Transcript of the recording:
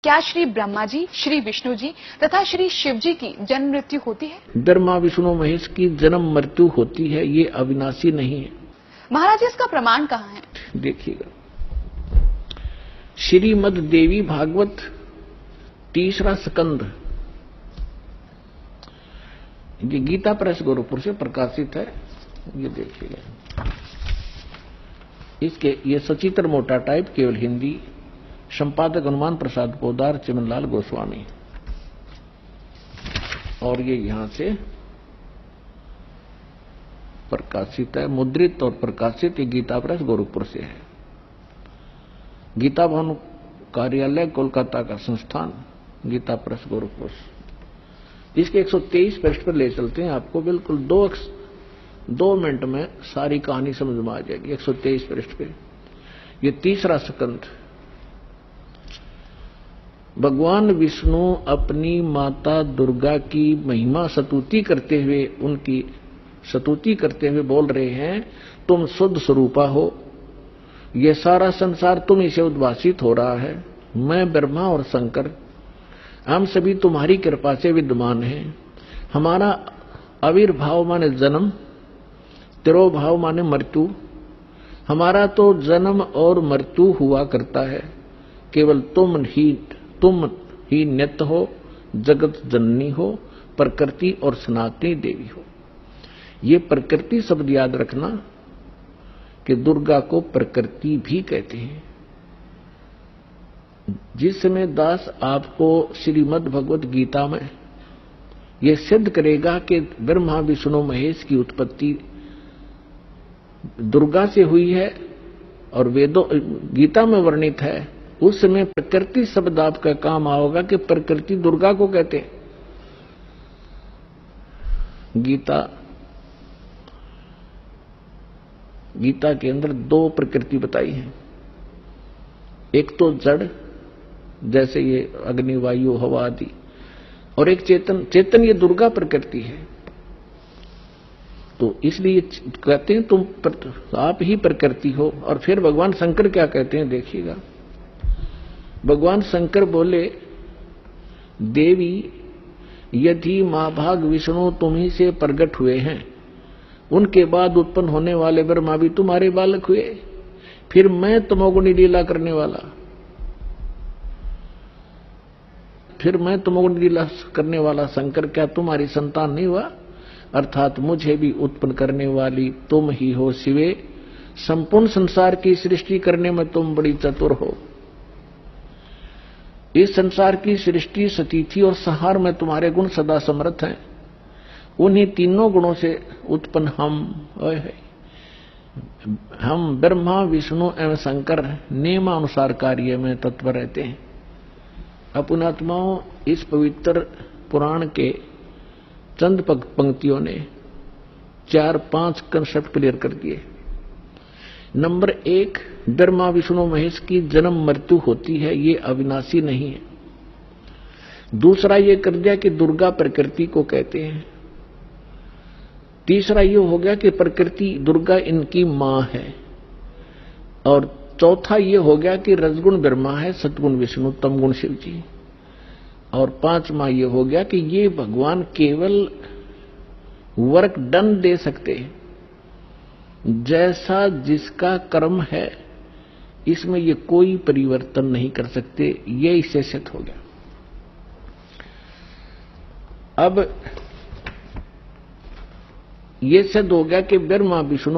क्या श्री ब्रह्मा जी, श्री विष्णु जी तथा श्री शिव जी की जन्म मृत्यु होती है? ब्रह्मा विष्णु महेश की जन्म मृत्यु होती है, ये अविनाशी नहीं है। महाराज इसका प्रमाण कहाँ है? देखिएगा, श्रीमद देवी भागवत तीसरा स्कंद, ये गीता प्रेस गोरखपुर से प्रकाशित है। ये देखिएगा, इसके ये सचित्र मोटा टाइप, केवल हिंदी, संपादक हनुमान प्रसाद पोदार, चिमनलाल गोस्वामी, और ये यहां से प्रकाशित है, मुद्रित और प्रकाशित। ये गीता प्रेस गोरखपुर से है। गीता भवन कार्यालय कोलकाता का संस्थान, गीता प्रेस गोरखपुर। इसके 123 पृष्ठ पर ले चलते हैं आपको, बिल्कुल 2 मिनट में सारी कहानी समझ में आ जाएगी। 123 पृष्ठ पे ये तीसरा स्कंद। भगवान विष्णु अपनी माता दुर्गा की महिमा स्तुति करते हुए, उनकी स्तुति करते हुए बोल रहे हैं, तुम शुद्ध स्वरूपा हो, ये सारा संसार तुम ही से उद्भासित हो रहा है। मैं ब्रह्मा और शंकर, हम सभी तुम्हारी कृपा से विद्यमान हैं। हमारा आविर्भाव माने जन्म, तिरोभाव माने मृत्यु। हमारा तो जन्म और मृत्यु हुआ करता है, केवल तुम ही नित्य हो, जगत जननी हो, प्रकृति और सनातनी देवी हो। ये प्रकृति शब्द याद रखना कि दुर्गा को प्रकृति भी कहते हैं। जिस समय दास आपको श्रीमद् भगवत गीता में यह सिद्ध करेगा कि ब्रह्मा विष्णु महेश की उत्पत्ति दुर्गा से हुई है और वेदों गीता में वर्णित है, उस समय प्रकृति शब्द आपका काम आओगा कि प्रकृति दुर्गा को कहते हैं। गीता के अंदर 2 प्रकृति बताई है। एक तो जड़, जैसे ये अग्नि वायु हवा आदि, और एक चेतन ये दुर्गा प्रकृति है। तो इसलिए कहते हैं तुम आप ही प्रकृति हो। और फिर भगवान शंकर क्या कहते हैं, देखिएगा। भगवान शंकर बोले, देवी यदि मां भाग विष्णु तुम ही से प्रकट हुए हैं, उनके बाद उत्पन्न होने वाले ब्रह्मा भी तुम्हारे बालक हुए, फिर मैं तमोगुणी लीला करने वाला शंकर क्या तुम्हारी संतान नहीं हुआ? अर्थात मुझे भी उत्पन्न करने वाली तुम ही हो शिवे। संपूर्ण संसार की सृष्टि करने में तुम बड़ी चतुर हो। इस संसार की सृष्टि, स्थिति और संहार में तुम्हारे गुण सदा समर्थ हैं। उन्हीं तीनों गुणों से उत्पन्न हम ब्रह्मा विष्णु एवं शंकर नियमानुसार कार्य में तत्पर रहते हैं। अपनात्माओं, इस पवित्र पुराण के चंद पंक्तियों ने 4-5 कंसेप्ट क्लियर कर दिए। नंबर 1, ब्रह्मा विष्णु महेश की जन्म मृत्यु होती है, ये अविनाशी नहीं है। दूसरा ये कर दिया कि दुर्गा प्रकृति को कहते हैं। तीसरा ये हो गया कि प्रकृति दुर्गा इनकी मां है। और चौथा ये हो गया कि रजगुण ब्रह्मा है, सतगुण विष्णु, तमगुण शिव जी। और 5वां ये हो गया कि ये भगवान केवल वर्क डन दे सकते हैं, जैसा जिसका कर्म है, इसमें ये कोई परिवर्तन नहीं कर सकते। ये इससे सिद्ध हो गया। अब ये सिद्ध हो गया कि ब्रह्मा विष्णु